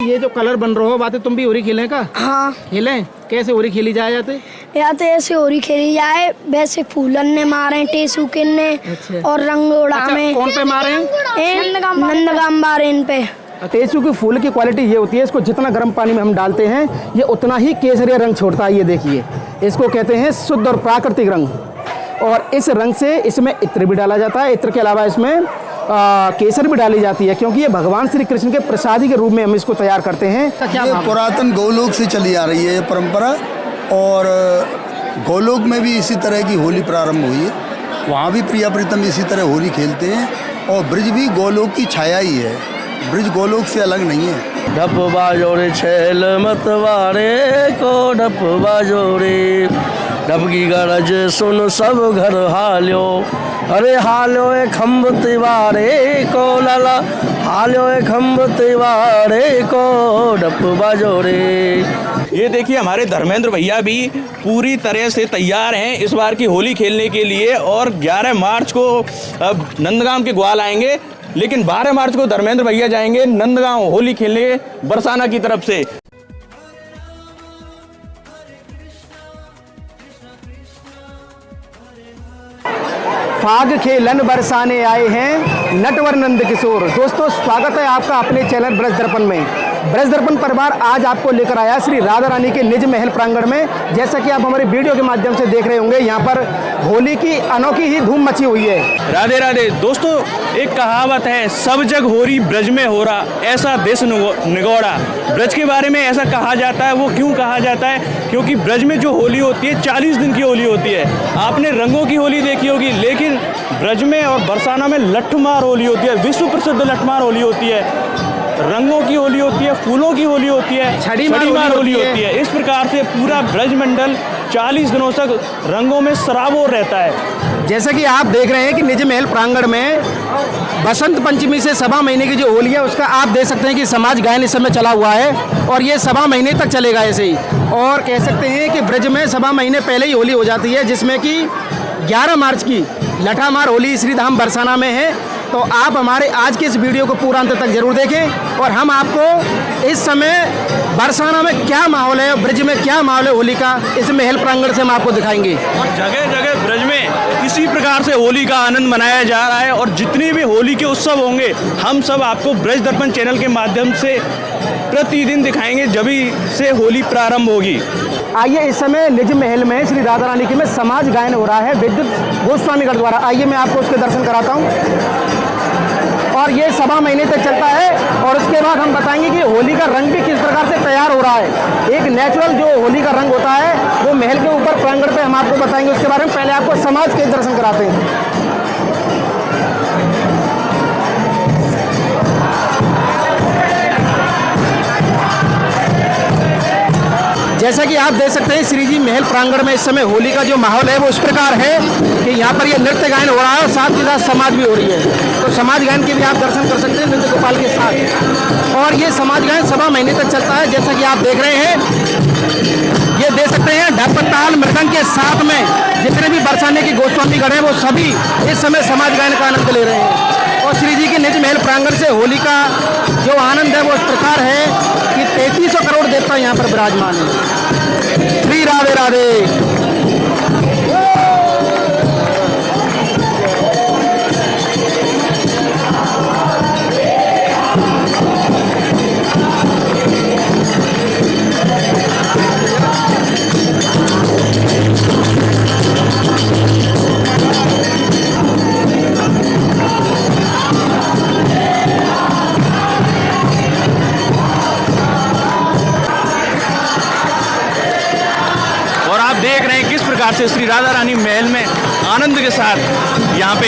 ये जो कलर बन रहा हो बातें तुम भी होली खेलें का? हाँ खेलें। कैसे होली खेली जाए जाते? या तो ऐसे होली खेली जाए, वैसे फूलन ने मारे टेसू के ने। अच्छा। और रंगोड़ा में कौन पे मारे हैं? नंदगाम मारे इन पे। टेसू की फूल की क्वालिटी ये होती है, इसको जितना गर्म पानी में हम डालते हैं ये उतना ही केसरिया रंग छोड़ता है। ये देखिए, इसको कहते हैं शुद्ध और प्राकृतिक रंग। और इस रंग से इसमें इत्र भी डाला जाता है। इत्र के अलावा इसमें केसर भी डाली जाती है, क्योंकि ये भगवान श्री कृष्ण के प्रसादी के रूप में हम इसको तैयार करते हैं। ये पुरातन गोलोक से चली आ रही है ये परंपरा, और गोलोक में भी इसी तरह की होली प्रारंभ हुई है। वहाँ भी प्रिया प्रीतम इसी तरह होली खेलते हैं, और ब्रिज भी गोलोक की छाया ही है, ब्रिज गोलोक से अलग नहीं है। ढप बाजो रे छैल मतवारे को, ढप बाजो रे ढप की गरज सुन सब घर हाल्यो, अरे हाल्यो ए खम्भ तिवारे को लाला, हाल्यो ए खम्भ तिवारे को, ढप बाजो रे। ये देखिए हमारे धर्मेंद्र भैया भी पूरी तरह से तैयार हैं इस बार की होली खेलने के लिए, और 11 मार्च को अब नंदगांव के ग्वाल आएंगे, लेकिन 12 मार्च को धर्मेंद्र भैया जाएंगे नंदगांव होली खेलने बरसाना की तरफ से। फाग खेलन बरसाने आए हैं नटवर नंद किशोर। दोस्तों, स्वागत है आपका अपने चैनल ब्रज दर्पण में। ब्रज दर्पण परिवार आज आपको लेकर आया श्री राधा रानी के निज महल प्रांगण में। जैसा कि आप हमारे वीडियो के माध्यम से देख रहे होंगे, यहाँ पर होली की अनोखी ही धूम मची हुई है। राधे राधे। दोस्तों, एक कहावत है, सब जग होरी ब्रज में हो रहा, ऐसा देश निगोड़ा। ब्रज के बारे में ऐसा कहा जाता है। वो क्यों कहा जाता है? क्योंकि ब्रज में जो होली होती है 40 दिन की होली होती है। आपने रंगों की होली देखी होगी, लेकिन ब्रज में और बरसाना में लठमार होली होती है, विश्व प्रसिद्ध लठमार होली होती है। रंगों की होली होती है, फूलों की होली होती है, छड़ीमार होली होती है। इस प्रकार से पूरा ब्रज मंडल 40 दिनों तक रंगों में सराबोर रहता है। जैसा कि आप देख रहे हैं कि निज महल प्रांगण में बसंत पंचमी से सवा महीने की जो होली है उसका आप देख सकते हैं कि समाज गायन इस समय चला हुआ है, और ये सवा महीने तक चलेगा ऐसे ही। और कह सकते हैं कि ब्रज में सवा महीने पहले ही होली हो जाती है, जिसमें कि 11 मार्च की लठामार होली श्रीधाम बरसाना में है। तो आप हमारे आज के इस वीडियो को पूरा अंत तक जरूर देखें, और हम आपको इस समय बरसाना में क्या माहौल है, ब्रज में क्या माहौल है होली का, इस महल प्रांगण से हम आपको दिखाएंगे। और जगह जगह ब्रज में इसी प्रकार से होली का आनंद मनाया जा रहा है, और जितने भी होली के उत्सव होंगे हम सब आपको ब्रज दर्पण चैनल के माध्यम से प्रतिदिन दिखाएंगे, जब से होली प्रारंभ होगी। आइए, इस समय निज महल में श्री राधा रानी के में समाज गायन हो रहा है विद्युत गोस्वामीगढ़ द्वारा। आइए मैं आपको उसके दर्शन कराता हूँ। और ये सवा महीने तक चलता है, और उसके बाद हम बताएंगे कि होली का रंग भी किस प्रकार से तैयार हो रहा है। एक नेचुरल जो होली का रंग होता है वो महल के ऊपर प्रांगण पे हम आपको बताएंगे उसके बारे में। पहले आपको समाज के दर्शन कराते हैं। जैसा कि आप देख सकते हैं श्री जी महल प्रांगण में इस समय होली का जो माहौल है वो इस प्रकार है कि यहाँ पर ये नृत्य गायन हो रहा है, और साथ ही साथ समाज भी हो रही है। तो समाज गायन के भी आप दर्शन कर सकते हैं नृत्य गोपाल के साथ। और ये समाज गायन सवा महीने तक चलता है, जैसा कि आप देख रहे हैं। ये देख सकते हैं ढप ताल मृदंग के साथ में जितने भी बरसाने की गोस्वामीगढ़ हैं वो सभी इस समय समाज गायन का आनंद ले रहे हैं। और श्री जी के निज महल प्रांगण से होली का जो आनंद है वो इस प्रकार है कि 3300 करोड़ देवता यहाँ पर विराजमान है। श्री राधे राधे। से श्री राधा रानी महल में आनंद के साथ यहाँ पे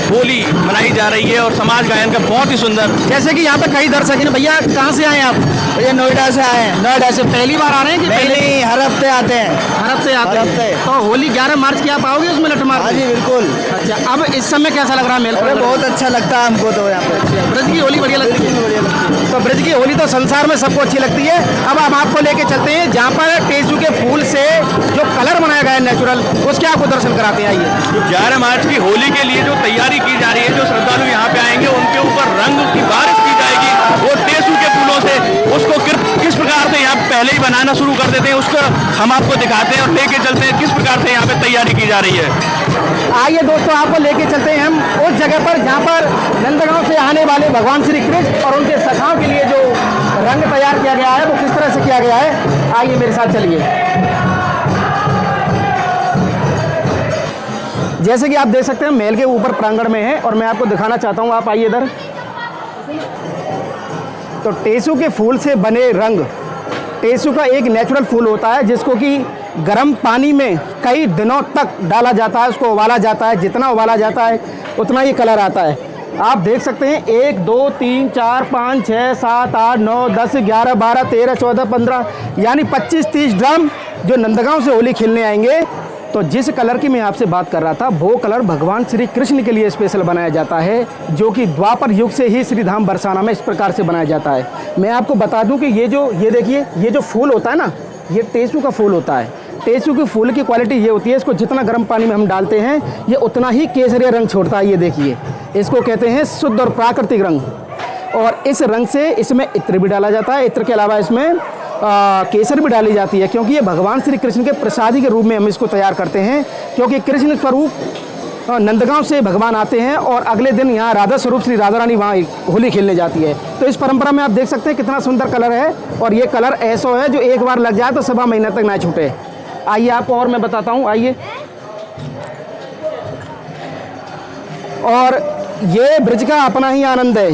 होली मनाई जा रही है, और समाज गायन का बहुत ही सुंदर। जैसे कि यहाँ पे कई दर्शक हैं। भैया कहाँ से आए आप? भैया नोएडा से आए हैं। नोएडा से पहली बार आ रहे हैं कि नहीं, हर हफ्ते आते हैं। हर हफ्ते आते हैं। तो होली 11 मार्च की आप आओगे उसमें लठमार? हाँ जी बिल्कुल। अच्छा, अब इस समय कैसा लग रहा है मेल? बहुत अच्छा लगता है हमको तो यहाँ पे। ब्रज की होली बढ़िया लगती है। तो ब्रज की होली तो संसार में सबको अच्छी लगती है। अब हम आपको लेके चलते हैं जहाँ पर टेसू के फूल से जो कलर बनाया गया है नेचुरल, उसके आपको दर्शन कराते हैं। आइए। 11 मार्च की होली के लिए जो तैयारी की जा रही है, जो श्रद्धालु यहाँ पे आएंगे उनके ऊपर रंग की बारिश की जाएगी। वो टेसू के के फूलों से उसको किस प्रकार से यहाँ पहले ही बनाना शुरू कर देते हैं, उसको हम आपको दिखाते हैं और लेके चलते हैं किस प्रकार से यहाँ पे तैयारी की जा रही है। आइए दोस्तों, आपको लेके चलते हैं हम उस जगह पर जहाँ पर नंदगांव से आने वाले भगवान श्री कृष्ण और उनके सखाओं के लिए जो रंग तैयार किया गया है वो किस तरह से किया गया है। आइए मेरे साथ चलिए। जैसे कि आप देख सकते हैं महल के ऊपर प्रांगण में है और मैं आपको दिखाना चाहता हूँ, आप आइए इधर। तो टेसू के फूल से बने रंग, टेसू का एक नेचुरल फूल होता है जिसको कि गर्म पानी में कई दिनों तक डाला जाता है, उसको उबाला जाता है। जितना उबाला जाता है उतना ही कलर आता है। आप देख सकते हैं 1 2 3 4 5 6 7 8 9 10 11 12 13 14 15 यानी 25-30 ड्रम जो नंदगांव से होली खेलने आएंगे। तो जिस कलर की मैं आपसे बात कर रहा था वो कलर भगवान श्री कृष्ण के लिए स्पेशल बनाया जाता है, जो कि द्वापर युग से ही श्री धाम बरसाना में इस प्रकार से बनाया जाता है। मैं आपको बता दूं कि ये देखिए, ये जो फूल होता है ना, ये टेसू का फूल होता है। टेसू के फूल की क्वालिटी ये होती है, इसको जितना गर्म पानी में हम डालते हैं ये उतना ही केसरिया रंग छोड़ता है। ये देखिए, इसको कहते हैं शुद्ध और प्राकृतिक रंग। और इस रंग से इसमें इत्र भी डाला जाता है। इत्र के अलावा इसमें केसर भी डाली जाती है, क्योंकि ये भगवान श्री कृष्ण के प्रसादी के रूप में हम इसको तैयार करते हैं। क्योंकि कृष्ण स्वरूप नंदगांव से भगवान आते हैं और अगले दिन यहाँ राधा स्वरूप श्री राधा रानी वहाँ होली खेलने जाती है। तो इस परंपरा में आप देख सकते हैं कितना सुंदर कलर है। और ये कलर ऐसा है जो एक बार लग जाए तो 7 महीने तक ना छूटे। आइए आपको और मैं बताता हूँ, आइए। और ये ब्रिज का अपना ही आनंद है।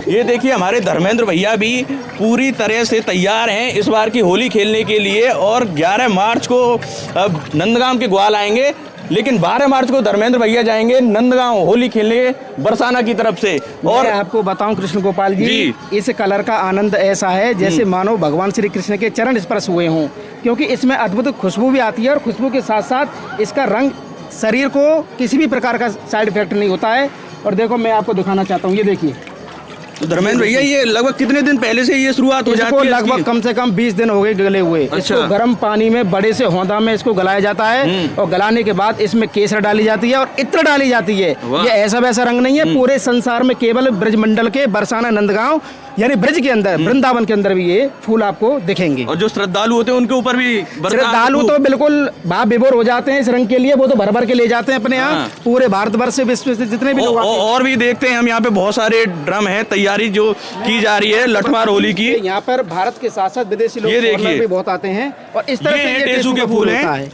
ये देखिए हमारे धर्मेंद्र भैया भी पूरी तरह से तैयार हैं इस बार की होली खेलने के लिए। और 11 मार्च को नंदगांव के ग्वाल आएंगे, लेकिन 12 मार्च को धर्मेंद्र भैया जाएंगे नंदगांव होली खेलने बरसाना की तरफ से। और मैं आपको बताऊं कृष्ण गोपाल जी, इस कलर का आनंद ऐसा है जैसे मानो भगवान श्री कृष्ण के चरण स्पर्श हुए हों, क्योंकि इसमें अद्भुत खुशबू भी आती है और खुशबू के साथ साथ इसका रंग शरीर को किसी भी प्रकार का साइड इफेक्ट नहीं होता है। और देखो मैं आपको दिखाना चाहता हूँ, ये देखिए। तो धर्मेंद्र भैया ये लगभग कितने दिन पहले से ये शुरुआत हो जाती है? लगभग कम से कम 20 दिन हो गए गले हुए। अच्छा। इसको गर्म पानी में बड़े से होंदा में इसको गलाया जाता है और गलाने के बाद इसमें केसर डाली जाती है और इत्र डाली जाती है। ये ऐसा वैसा रंग नहीं है, पूरे संसार में केवल ब्रजमंडल के बरसाना नंदगांव यानी ब्रज के अंदर, वृंदावन के अंदर भी ये फूल आपको दिखेंगे। और जो श्रद्धालु होते हैं उनके ऊपर भी श्रद्धालु तो बिल्कुल भाव विभोर हो जाते हैं इस रंग के लिए। वो तो भर भर के ले जाते हैं अपने यहाँ, पूरे भारतवर्ष से विश्व से जितने भी लोग। और भी देखते हैं हम यहाँ पे बहुत सारे ड्रम है, तैयारी जो की जा रही है लठमार होली की। यहाँ पर भारत के साथ साथ विदेशी लोग भी बहुत आते हैं। और इस तरह से टेसू के फूल हैं।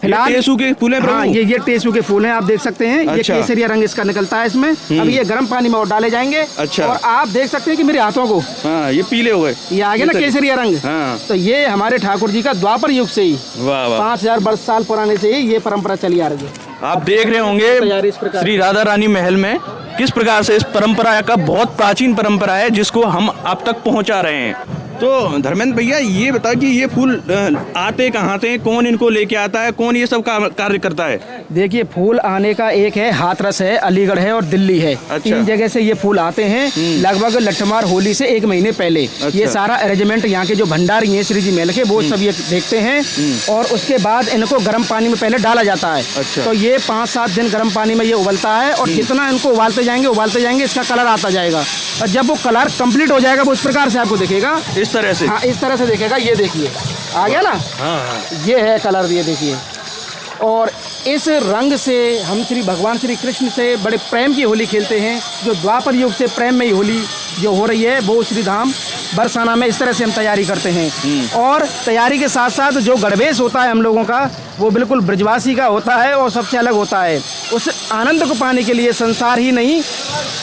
फिलहाल टेसू के फूल हैं। हाँ, ये टेसू के फूल हैं, आप देख सकते हैं। अच्छा। ये केसरिया रंग इसका निकलता है इसमें। अब ये गर्म पानी में और डाले जाएंगे। अच्छा। और आप देख सकते हैं कि मेरे हाथों को, हाँ, ये पीले हो गए, ये आ गया ना केसरिया रंग। हाँ। तो ये हमारे ठाकुर जी का द्वापर युग से ही, 5000 साल पुराने से ही ये परंपरा चली आ रही है। आप देख रहे होंगे श्री राधा रानी महल में किस प्रकार से इस परंपरा का, बहुत प्राचीन परंपरा है जिसको हम आप तक पहुंचा रहे हैं। तो धर्मेंद्र भैया ये बताओ कि ये फूल आते कहाँ से, कौन इनको लेके आता है, कौन ये सब कार्य करता है? देखिए, फूल आने का एक है हाथरस है, अलीगढ़ है और दिल्ली है। अच्छा। 3 जगह से ये फूल आते हैं लगभग लठमार होली से 1 महीने पहले। अच्छा। ये सारा अरेंजमेंट यहाँ के जो भंडारी हैं श्री जी महल के, वो सब ये देखते हैं और उसके बाद इनको गर्म पानी में पहले डाला जाता है। अच्छा। तो ये 5-7 दिन गर्म पानी में ये उबलता है और जितना इनको उबालते जाएंगे इसका कलर आता जाएगा। और जब वो कलर कंप्लीट हो जाएगा वो इस प्रकार से आपको दिखेगा, इस तरह से। हाँ, इस तरह से दिखेगा। ये देखिए आ गया ना। हाँ। ये है कलर, ये देखिए। और इस रंग से हम श्री भगवान श्री कृष्ण से बड़े प्रेम की होली खेलते हैं। जो द्वापर युग से प्रेम में होली जो हो रही है वो श्री धाम बरसाना में इस तरह से हम तैयारी करते हैं। और तैयारी के साथ साथ जो गणवेश होता है हम लोगों का, वो बिल्कुल ब्रजवासी का होता है और सबसे अलग होता है। उस आनंद को पाने के लिए संसार ही नहीं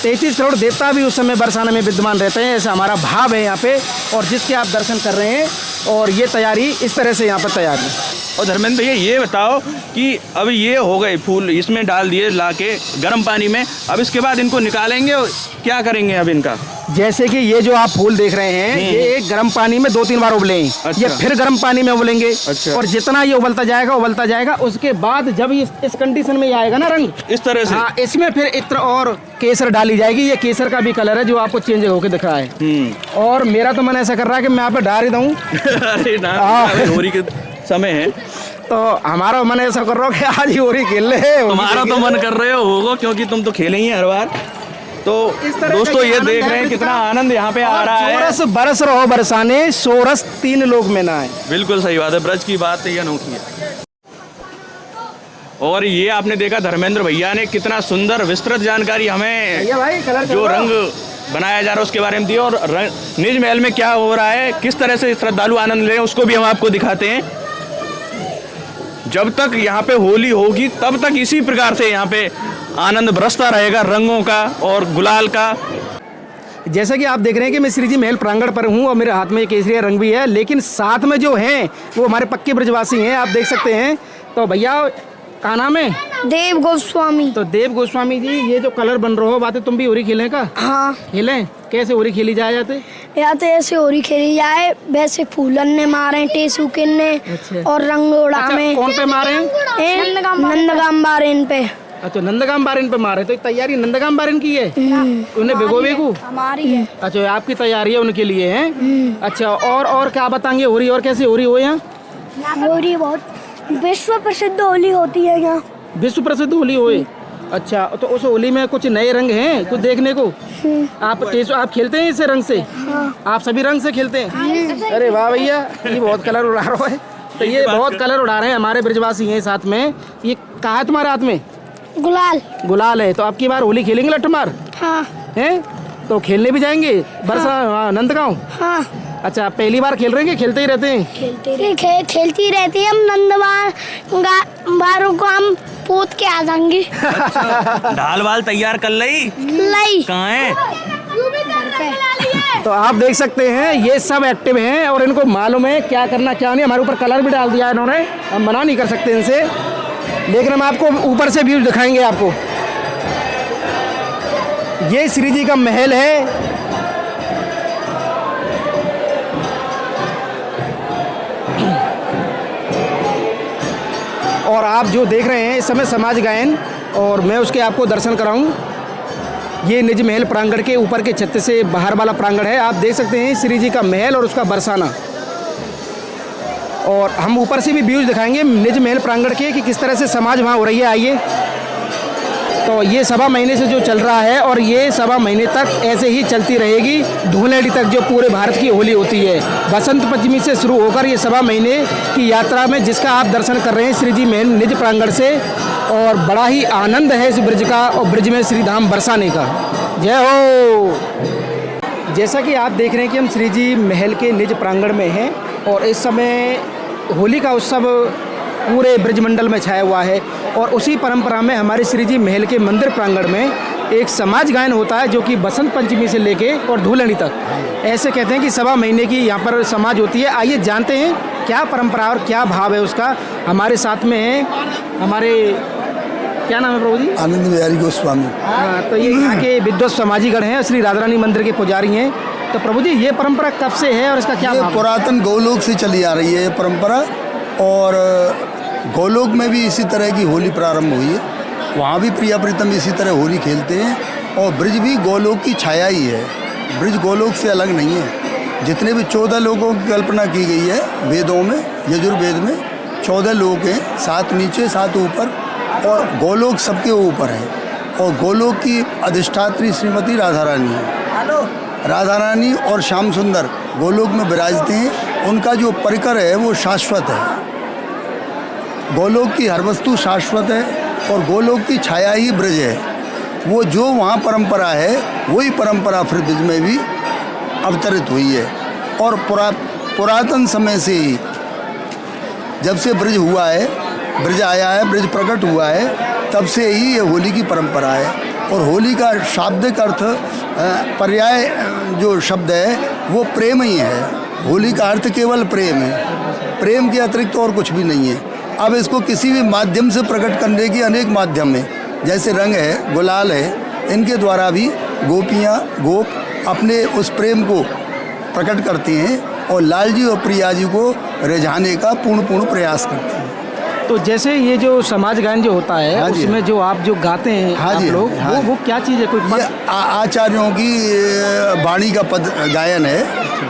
33 करोड़ देवता भी उस समय बरसाना में विद्यमान रहते हैं, ऐसा हमारा भाव है यहाँ पे। और जिसके आप दर्शन कर रहे हैं, और ये तैयारी इस तरह से यहाँ पर तैयार है। और धर्मेंद्र भैया ये बताओ कि अब ये हो गए फूल, इसमें डाल दिए लाके गर्म पानी में, अब इसके बाद इनको निकालेंगे और क्या करेंगे अब इनका? जैसे कि ये जो आप फूल देख रहे हैं, ये एक गर्म पानी में 2-3 बार उबले। अच्छा। ये फिर गर्म पानी में उबलेंगे। अच्छा। और जितना ये उबलता जाएगा उसके बाद जब इस कंडीशन में ये आएगा ना रंग इस तरह से, हाँ, इसमें फिर इत्र और केसर डाली जाएगी। ये केसर का भी कलर है जो आपको चेंज होकर दिख रहा है। और मेरा तो मन ऐसा कर रहा है कि मैं यहाँ पे डाल ही दूँ। अरे ना, होली के समय है तो हमारा मन ऐसा कर रहा हो कि आज ही होली खेल ले। तुम्हारा तो मन कर रहे होगा क्योंकि तुम तो खेले ही हैं हर बार। तो इस तरह का दोस्तों ये ये आनंद देख है रहे हैं ब्रज कितना का। आनंद यहाँ पे आ रहा है। चौरस बरस रहो बरसाने, सोरस तीन लोग में ना है। बिल्कुल सही बात है, ब्रज की बात ये अनोखी है। और ये आपने देखा धर्मेंद्र भैया ने कितना सुंदर विस्तृत जानकारी हमें भैया भाई कलर जो रंग बनाया जा रहा है उसके बारे में दी, और निज महल में क्या हो रहा है, किस तरह से श्रद्धालु आनंद ले रहे हैं उसको भी हम आपको दिखाते हैं। जब तक यहाँ पे होली होगी तब तक इसी प्रकार से यहाँ पे आनंद बरसता रहेगा रंगों का और गुलाल का। जैसा कि आप देख रहे हैं कि मैं श्री जी महल प्रांगण पर हूँ और मेरे हाथ में केसरिया रंग भी है, लेकिन साथ में जो हैं वो हमारे पक्के ब्रजवासी हैं, आप देख सकते हैं। तो भैया का नाम है? देव गोस्वामी। तो देव गोस्वामी जी, ये जो कलर बन रहा हो बातें तुम भी होली खेलें का? हाँ, खेलें। कैसे होली खेली जाए जाते? या तो ऐसे होली खेली जाए, वैसे फूलन ने मारे, टेसू ने अच्छा। और रंगोड़ा अच्छा, में कौन पे मारे हैं? नंदगाम बारेन पे। अच्छा, नंदगाम बारिन पे मारे। तो तैयारी नंदगाम बारिन की है? उन्हें भिगो बेगू? हमारी है। अच्छा, आपकी तैयारी है उनके लिए है। अच्छा, और क्या बताएंगे होली और कैसे होली हो यहाँ? होली बहुत विश्व प्रसिद्ध होली होती है यहाँ। विश्व प्रसिद्ध होली होए। अच्छा, तो उस होली में कुछ नए रंग हैं कुछ देखने को? आप खेलते हैं इसे रंग से? आप सभी रंग से खेलते हैं? अरे वाह भैया, ये बहुत कलर उड़ा रहा है। तो ये बहुत कलर उड़ा रहे हैं हमारे ब्रजवासी हैं साथ में। ये कहा है तुम्हारे हाथ में? गुलाल। गुलाल है। तो अब की बार होली खेलेंगे लट्ठमार? हाँ। हैं? तो खेलने भी जाएंगे बरसा नंदगांव? हाँ। अच्छा, पहली बार खेल रहे हैं कि खेलते ही रहते हैं? खेलती रहती है। हम नंदवार बारों को हम पोत के आ जाएंगे। ढाल वाल तैयार कर ली? लाई कहाँ है? तो आप देख सकते हैं ये सब एक्टिव हैं और इनको मालूम है क्या करना क्या नहीं। हमारे ऊपर कलर भी डाल दिया है इन्होंने, हम मना नहीं कर सकते इनसे, लेकिन हम आपको ऊपर से व्यूज दिखाएंगे आपको। ये श्री जी का महल है। और आप जो देख रहे हैं इस समय समाज गायन, और मैं उसके आपको दर्शन कराऊं। ये निज महल प्रांगण के ऊपर के छत से बाहर वाला प्रांगण है। आप देख सकते हैं श्री जी का महल और उसका बरसाना, और हम ऊपर से भी व्यूज दिखाएंगे निज महल प्रांगण के कि किस तरह से समाज वहाँ हो रही है। आइए। तो ये सवा महीने से जो चल रहा है और ये सवा महीने तक ऐसे ही चलती रहेगी, धूलेड़ी तक जो पूरे भारत की होली होती है। बसंत पंचमी से शुरू होकर ये सवा महीने की यात्रा में जिसका आप दर्शन कर रहे हैं श्री जी महल निज प्रांगण से, और बड़ा ही आनंद है इस ब्रिज का और ब्रिज में श्री धाम बरसाने का। जय हो। जैसा कि आप देख रहे हैं कि हम श्री जी महल के निज प्रांगण में हैं और इस समय होली का उत्सव पूरे ब्रजमंडल में छाया हुआ है, और उसी परंपरा में हमारे श्री जी महल के मंदिर प्रांगण में एक समाज गायन होता है जो कि बसंत पंचमी से लेके और धूलनी तक ऐसे कहते हैं कि सवा महीने की यहाँ पर समाज होती है। आइए जानते हैं क्या परंपरा और क्या भाव है उसका। हमारे साथ में है हमारे, क्या नाम है प्रभु जी? आनंद बिहारी गोस्वामी। हाँ, तो ये यहाँ के विद्वत समाजीगण हैं, श्री राधा रानी मंदिर के पुजारी हैं। तो प्रभु जी ये परंपरा कब से है और इसका क्या ये भाव है? पुरातन गोलोक से चली आ रही है ये परंपरा, और गोलोक में भी इसी तरह की होली प्रारंभ हुई है। वहाँ भी प्रिया प्रीतम इसी तरह होली खेलते हैं, और ब्रिज भी गोलोक की छाया ही है। ब्रिज गोलोक से अलग नहीं है। जितने भी 14 लोगों की कल्पना की गई है वेदों में, यजुर्वेद में 14 लोक हैं, 7 नीचे 7 ऊपर, और गोलोक सबके ऊपर है। और गोलोक की अधिष्ठात्री श्रीमती राधा रानी है। राधा रानी और श्याम सुंदर गोलोक में विराजते हैं। उनका जो परिकर है वो शाश्वत है। गोलोक की हर वस्तु शाश्वत है, और गोलोक की छाया ही ब्रज है। वो जो वहाँ परंपरा है वही परंपरा फिर ब्रज में भी अवतरित हुई है। और पुरातन समय से ही, जब से ब्रज हुआ है, ब्रज आया है, ब्रज प्रकट हुआ है, तब से ही ये होली की परंपरा है। और होली का शाब्दिक अर्थ, पर्याय जो शब्द है वो प्रेम ही है। होली का अर्थ केवल प्रेम है, प्रेम के अतिरिक्त और कुछ भी नहीं है। अब इसको किसी भी माध्यम से प्रकट करने की अनेक माध्यम है, जैसे रंग है, गुलाल है, इनके द्वारा भी गोपियाँ गोप अपने उस प्रेम को प्रकट करते हैं और लाल जी और प्रिया जी को रिझाने का पूर्ण प्रयास करते हैं। तो जैसे ये जो समाज गायन जो होता है, हाँ जी, उसमें जो आप जो गाते हैं हाँ आप जी, लोग, हाँ वो क्या चीज़ है? कोई ये आचार्यों की वाणी का पद गायन है,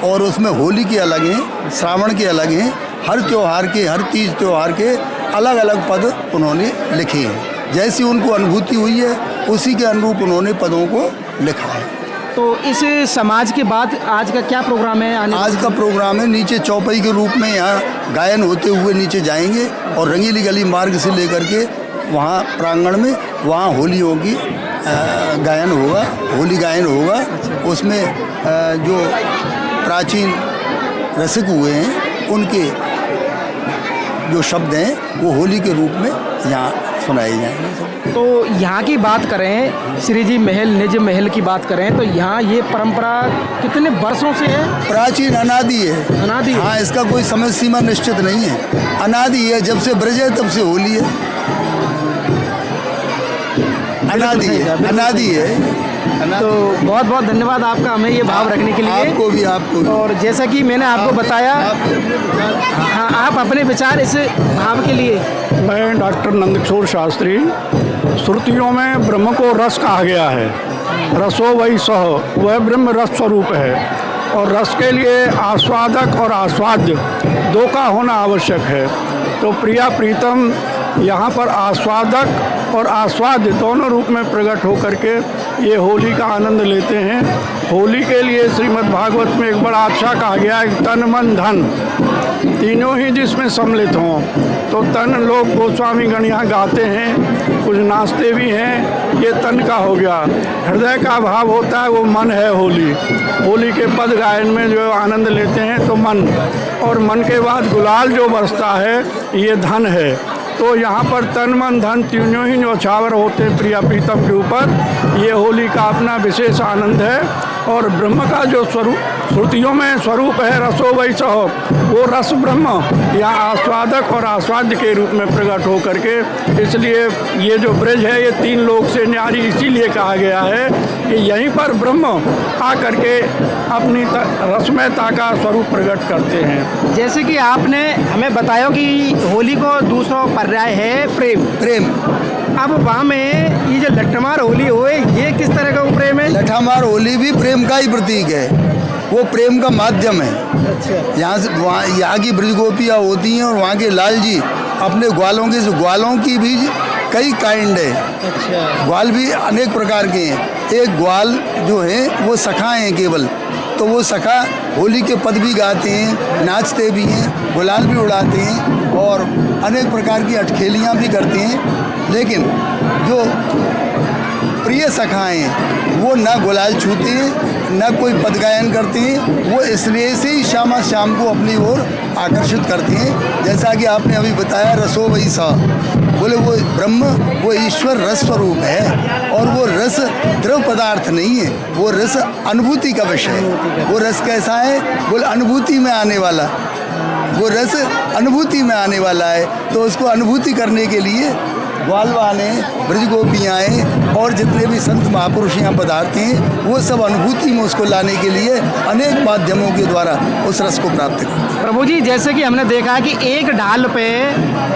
और उसमें होली के अलग हैं, श्रावण के अलग हैं, हर त्यौहार के, हर तीज त्यौहार के अलग अलग पद उन्होंने लिखे हैं। जैसी उनको अनुभूति हुई है उसी के अनुरूप उन्होंने पदों को लिखा है। तो इस समाज के बाद आज का क्या प्रोग्राम है आने आज का प्रोग्राम है नीचे चौपाई के रूप में यहाँ गायन होते हुए नीचे जाएंगे और रंगीली गली मार्ग से लेकर के वहाँ प्रांगण में वहाँ होली होगी, गायन होगा, होली गायन होगा। उसमें जो प्राचीन रसिक हुए हैं उनके जो शब्द हैं वो होली के रूप में यहाँ सुनाए जाएंगे। तो यहाँ की बात करें, श्री जी महल निज महल की बात करें तो यहाँ ये परंपरा कितने वर्षों से है? प्राचीन अनादि है। अनादि है। हाँ, इसका कोई समय सीमा निश्चित नहीं है, अनादि है। जब से ब्रज है तब से होली है, अनादि है, अनादि है। तो बहुत बहुत धन्यवाद आपका हमें ये भाव रखने के लिए। आपको भी, आपको भी। और जैसा कि मैंने आपको बताया, हाँ, आप अपने विचार इस भाव के लिए। मैं डॉक्टर नंदकिशोर शास्त्री। श्रुतियों में ब्रह्म को रस कहा गया है, रसो वही सह, वह ब्रह्म रस स्वरूप है और रस के लिए आस्वादक और आस्वाद्य दो का होना आवश्यक है। तो प्रिया प्रीतम यहाँ पर आस्वादक और आस्वाद्य दोनों रूप में प्रकट होकर के ये होली का आनंद लेते हैं। होली के लिए श्रीमद् भागवत में एक बड़ा अच्छा कहा गया है, तन मन धन तीनों ही जिसमें सम्मिलित हों। तो तन लोग गोस्वामी गण यहाँ गाते हैं, कुछ नाचते भी हैं, ये तन का हो गया। हृदय का भाव होता है, वो मन है होली। होली के पद गायन में जो आनंद लेते हैं तो मन, और मन के बाद गुलाल जो बरसता है ये धन है। तो यहाँ पर तन मन धन तीनों ही न्यौछावर होते हैं प्रिया प्रीतम के ऊपर। ये होली का अपना विशेष आनंद है। और ब्रह्म का जो स्वरूप श्रुतियों में स्वरूप है रसो वैसो, वो रस ब्रह्म यहाँ आस्वादक और आस्वाद्य के रूप में प्रकट हो करके, इसलिए ये जो ब्रज है ये तीन लोक से न्यारी इसीलिए कहा गया है कि यहीं पर ब्रह्म आ करके अपनी रसमयता का स्वरूप प्रकट करते हैं। जैसे कि आपने हमें बताया कि होली को दूसरा पर्याय है प्रेम। प्रेम। अब वहाँ में ये जो लट्ठमार होली हुए, ये किस तरह का प्रेम है? लठामार होली भी प्रेम का ही प्रतीक है, वो प्रेम का माध्यम है। अच्छा। यहाँ से वहाँ यहाँ की ब्रज गोपियाँ होती हैं और वहाँ के लाल जी अपने ग्वालों के, ग्वालों की भी कई काइंड है। अच्छा। ग्वाल भी अनेक प्रकार के हैं। एक ग्वाल जो है वो सखा हैं केवल, तो वो सखा होली के पद भी गाते हैं, नाचते भी हैं, गुलाल भी उड़ाते हैं और अनेक प्रकार की अटखेलियाँ भी करते हैं। लेकिन जो प्रिय सखाएँ हैं वो ना गुलाल छूते हैं, ना कोई पद गायन करते हैं, वो इसलिए से ही श्यामा श्याम को अपनी ओर आकर्षित करते हैं। जैसा कि आपने अभी बताया रसो वही सा, बोले वो ब्रह्म, वो ईश्वर रस स्वरूप है और वो रस द्रव पदार्थ नहीं है, वो रस अनुभूति का विषय है। वो रस कैसा है? बोले अनुभूति में आने वाला, वो रस अनुभूति में आने वाला है। तो उसको अनुभूति करने के लिए ग्वालवाने, ब्रज गोपियाँ और जितने भी संत महापुरुष यहाँ पधारते हैं वो सब अनुभूति में उसको लाने के लिए अनेक माध्यमों के द्वारा उस रस को प्राप्त करते हैं। प्रभु जी, जैसे कि हमने देखा कि एक ढाल पे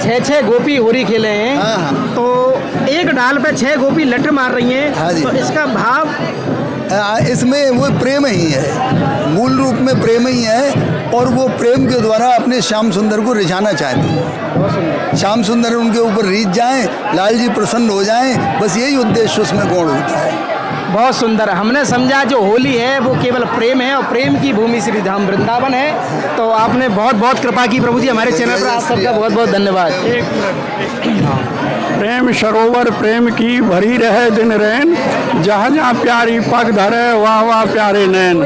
6 गोपी होली खेले हैं। हाँ, हाँ। तो एक ढाल पे 6 गोपी लठ मार रही हैं। हाँ जी। तो इसका भाव इसमें वो प्रेम ही है, मूल रूप में प्रेम ही है और वो प्रेम के द्वारा अपने श्याम सुंदर को रिझाना चाहते हैं। श्याम सुंदर उनके ऊपर रीझ जाएं, लाल जी प्रसन्न हो जाएं, बस यही उद्देश्य उसमें गौण होता है। बहुत सुंदर। हमने समझा जो होली है वो केवल प्रेम है और प्रेम की भूमि श्री धाम वृंदावन है। तो आपने बहुत बहुत कृपा की प्रभु जी हमारे चैनल पर। आप सबका बहुत बहुत धन्यवाद। प्रेम सरोवर प्रेम की भरी रहे दिन रैन, जहाँ जहाँ प्यारी पग धरे वाह वाह प्यारे नैन।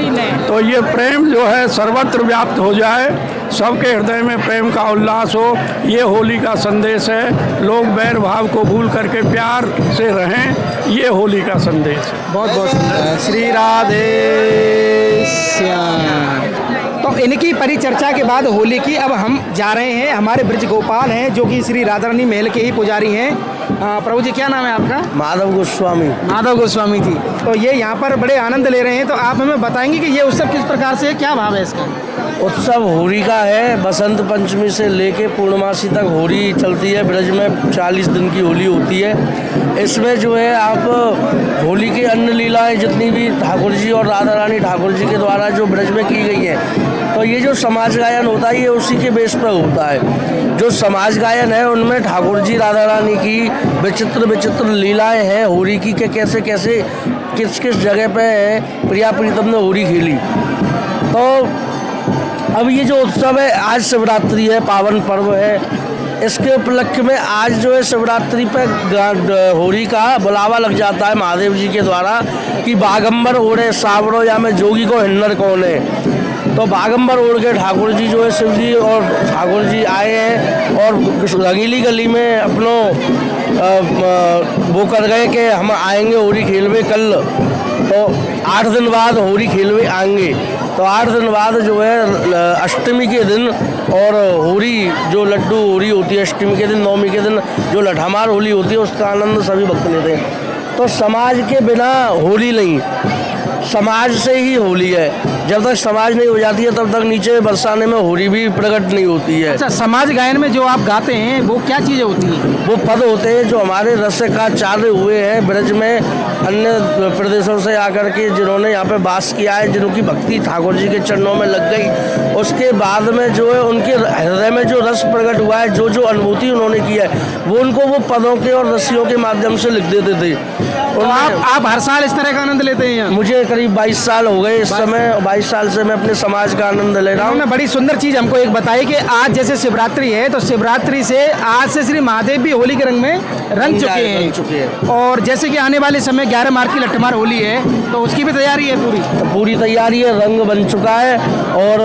तो ये प्रेम जो है सर्वत्र व्याप्त हो जाए, सबके हृदय में प्रेम का उल्लास हो, ये होली का संदेश है। लोग बैर भाव को भूल करके प्यार से रहें, ये होली का संदेश है। बहुत बहुत सुंदर। श्री राधे श्याम। तो इनकी परिचर्चा के बाद होली की अब हम जा रहे हैं, हमारे ब्रज गोपाल हैं जो कि श्री राधा रानी महल के ही पुजारी हैं। प्रभु जी, क्या नाम है आपका? माधव गोस्वामी। माधव गोस्वामी जी। तो ये यहाँ पर बड़े आनंद ले रहे हैं, तो आप हमें बताएंगे कि ये उत्सव किस प्रकार से है, क्या भाव है इसका? उत्सव होली का है। बसंत पंचमी से लेके पूर्णमासी तक होली चलती है। ब्रज में 40 दिन की होली होती है। इसमें जो है आप होली की अन्य लीलाएं जितनी भी ठाकुर जी और राधा रानी ठाकुर जी के द्वारा जो ब्रज में की गई है, तो ये जो समाज गायन होता है ये उसी के बेस पर होता है। जो समाज गायन है उनमें ठाकुर जी राधा रानी की विचित्र विचित्र लीलाएं हैं होली की, के कैसे कैसे किस किस जगह पे प्रिया प्रीतम ने होली खेली। तो अब ये जो उत्सव है, आज शिवरात्रि है, पावन पर्व है, इसके उपलक्ष्य में आज जो है शिवरात्रि पे होली का बुलावा लग जाता है महादेव जी के द्वारा कि बागंबर ओढ़े सावरो या में जोगी को हिन्नर कौन है। तो बागंबर ओढ़ के ठाकुर जी जो है शिव जी और ठाकुर जी आए हैं और रंगीली गली में अपनों वो कर गए कि हम आएंगे होली खेलवे कल। तो 8 दिन बाद होली खेलवे आएंगे। तो 8 दिन बाद जो है अष्टमी के दिन और होली जो लड्डू होली होती है अष्टमी के दिन, नवमी के दिन जो लठमार होली होती है उसका आनंद सभी भक्त लेते हैं। तो समाज के बिना होली नहीं, समाज से ही होली है। जब तक समाज नहीं हो जाती है तब तक नीचे बरसाने में होली भी प्रकट नहीं होती है। अच्छा, समाज गायन में जो आप गाते हैं वो क्या चीज़ें होती हैं? वो पद होते हैं जो हमारे रसिकाचार्य हुए हैं ब्रज में, अन्य प्रदेशों से आकर के जिन्होंने यहाँ पे वास किया है, जिनकी भक्ति ठाकुर जी के चरणों में लग गई, उसके बाद में जो है उनके हृदय में जो रस प्रकट हुआ है, जो जो अनुभूति उन्होंने की है, वो उनको वो पदों के और रस्सियों के माध्यम से लिख देते थे। तो आप हर साल इस तरह का आनंद लेते हैं? मुझे करीब 22 साल हो गए इस समय, 22 साल से मैं अपने समाज का आनंद ले रहा हूँ। बड़ी सुंदर चीज़ हमको एक बताई कि आज जैसे शिवरात्रि है तो शिवरात्रि से आज से श्री महादेव भी होली के रंग में रंग चुके हैं। और जैसे कि आने वाले समय 11 मार्च की लठमार होली है तो उसकी भी तैयारी है पूरी? तो पूरी तैयारी है, रंग बन चुका है और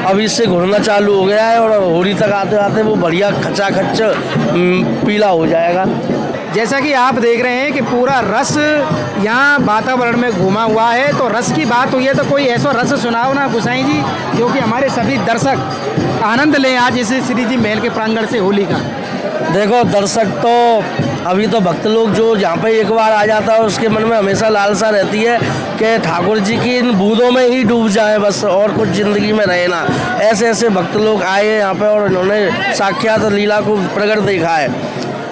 अभी इससे घुलना चालू हो गया है और होली तक आते आते वो बढ़िया खचाखच पीला हो जाएगा। जैसा कि आप देख रहे हैं कि पूरा रस यहाँ वातावरण में घुमा हुआ है। तो रस की बात हुई है तो कोई ऐसा रस सुनाओ ना गोसाई जी जो कि हमारे सभी दर्शक आनंद लें आज इस श्री जी महल के प्रांगण से होली का। देखो दर्शक तो अभी तो भक्त लोग जो यहाँ पे एक बार आ जाता है उसके मन में हमेशा लालसा रहती है कि ठाकुर जी की इन बूंदों में ही डूब जाए बस, और कुछ ज़िंदगी में रहे ना। ऐसे ऐसे भक्त लोग आए हैं यहाँ पे और इन्होंने साक्षात लीला को प्रकट देखा है।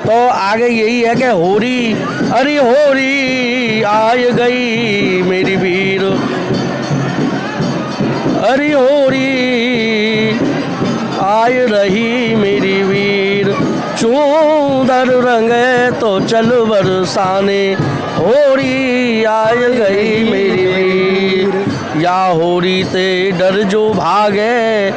तो आगे यही है कि होरी अरे होरी आय गई मेरी वीर, अरे होरी आय रही मेरी वीर, चूदर रंगे तो चल बरसाने, होरी आय गई मेरी वीर, या होरी ते डर जो भागे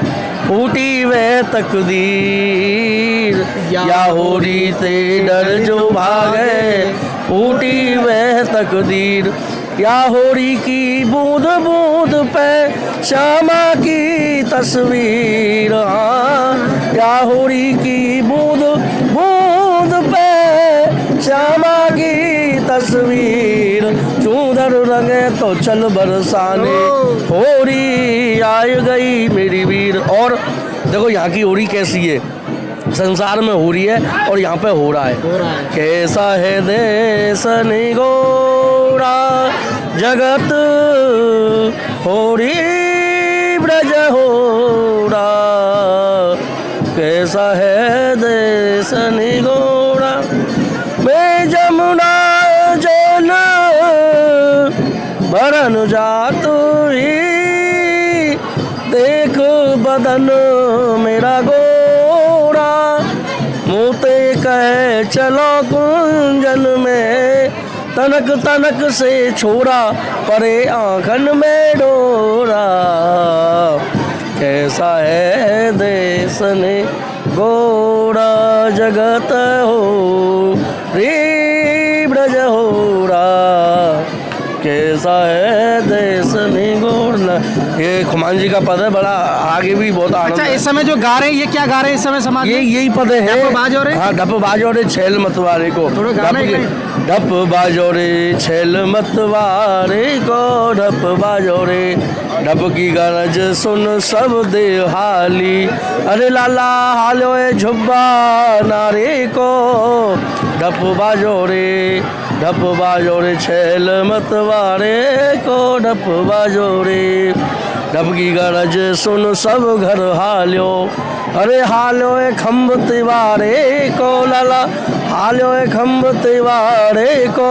फूटी वे तकदीर, या होरी ते डर जो भागे फूटी वे तकदीर, या होरी की बूंद बूंद पे श्यामा की तस्वीर, हाँ या होरी की बूंद बूंद पे श्यामा की तस्वीर, चूदर रंगे तो चल बरसाने, होरी आय गई मेरी वीर। और देखो यहाँ की होली कैसी है, संसार में हो रही है और यहाँ पे हो रहा है। कैसा है देश निगोरा जगत होरी ब्रज होरा, कैसा है देश निगोरा, मैं जमुना जल भरन जातु ही, देख बदन मेरा गोरा, मोते कहे चलो कुंजन में, तनक तनक से छोरा परे आंखन में डोरा, कैसा है देश ने गोरा जगत हो रे ब्रज होरा, कैसा है देश ने गोरा। ये खुमान जी का पद है, बड़ा आगे भी बहुत आनंद। अच्छा, इस समय जो गा रहे हैं ये क्या गा रहे हैं इस समय समाज? ये यही पद है, ढप बाजो रे। हाँ, ढप बाजो रे छेल मतवारे को, ढप बाजो रे छेल मतवारे को, ढप बाजो रे, ढप की गरज सुन सब देहाली, अरे लाला हालो ए झुब्बा नारे को, ढप बाजो रे, ढप बाजो रे छेल मतवारे को, ढप बाजो रे, ढप की गरज सुन सब घर हाल्यो, अरे हाल्यो ए खम्भ तिवारे को, लाला हाल्यो ए खम्भ तिवारे को,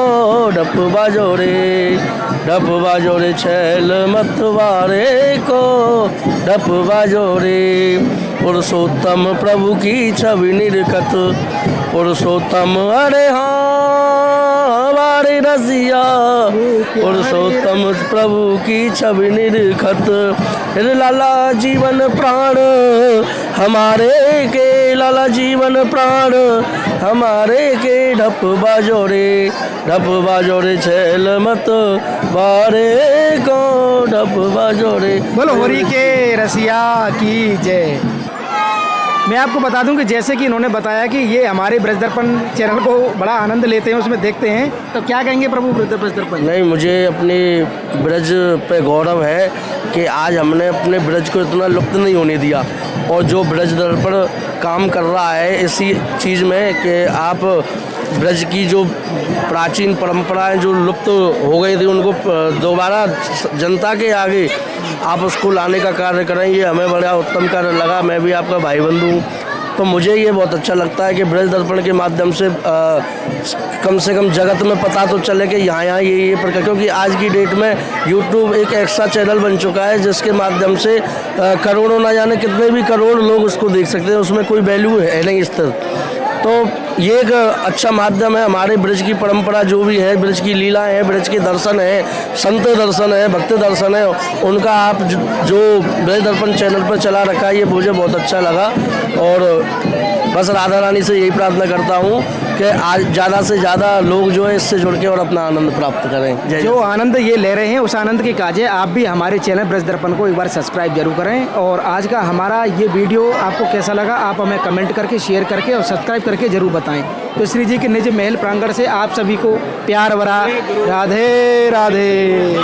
ढप बाजो रे, ढप बाजो रे छेल मतवारे को, ढप बाजो रे, पुरुषोत्तम प्रभु की छवि निरखत, पुरुषोत्तम अरे हाँ वारे रसिया पुरुषोत्तम प्रभु की छवि निरखत। रे लाला जीवन प्राण हमारे के, लाला जीवन प्राण हमारे के, ढप बाजोरे छैल मत वारे को, ढप बाजोरे। बोलो होली के रसिया की जय। मैं आपको बता दूं कि जैसे कि इन्होंने बताया कि ये हमारे ब्रज दर्पण चैनल को बड़ा आनंद लेते हैं, उसमें देखते हैं, तो क्या कहेंगे प्रभु ब्रज दर्पण? नहीं, मुझे अपनी ब्रज पे गौरव है कि आज हमने अपने ब्रज को इतना लुप्त नहीं होने दिया, और जो ब्रज दर्पण काम कर रहा है इसी चीज़ में कि आप ब्रज की जो प्राचीन परंपराएं जो लुप्त हो गई थी उनको दोबारा जनता के आगे आप उसको लाने का कार्य करें, ये हमें बड़ा उत्तम कार्य लगा। मैं भी आपका भाई बंधु हूँ, तो मुझे ये बहुत अच्छा लगता है कि ब्रज दर्पण के माध्यम से कम से कम जगत में पता तो चले कि यहाँ ये प्रकार, क्योंकि आज की डेट में यूट्यूब एक एक्स्ट्रा चैनल बन चुका है जिसके माध्यम से करोड़ों ना जाने कितने भी करोड़ लोग उसको देख सकते हैं, उसमें कोई वैल्यू है नहीं स्थिर। तो ये एक अच्छा माध्यम है। हमारे ब्रज की परंपरा जो भी है, ब्रज की लीलाएं हैं, ब्रज के दर्शन है, संत दर्शन है, भक्त दर्शन है, उनका आप जो ब्रज दर्पण चैनल पर चला रखा है ये मुझे बहुत अच्छा लगा। और बस राधा रानी से यही प्रार्थना करता हूँ कि आज ज़्यादा से ज़्यादा लोग जो है इससे जुड़ के और अपना आनंद प्राप्त करें। जय जो आनंद ये ले रहे हैं उस आनंद की काजे आप भी हमारे चैनल ब्रज दर्पण को एक बार सब्सक्राइब जरूर करें। और आज का हमारा ये वीडियो आपको कैसा लगा आप हमें कमेंट करके, शेयर करके और सब्सक्राइब करके जरूर बताएं। तो श्री जी के निज महल प्रांगण से आप सभी को प्यार भरा राधे राधे।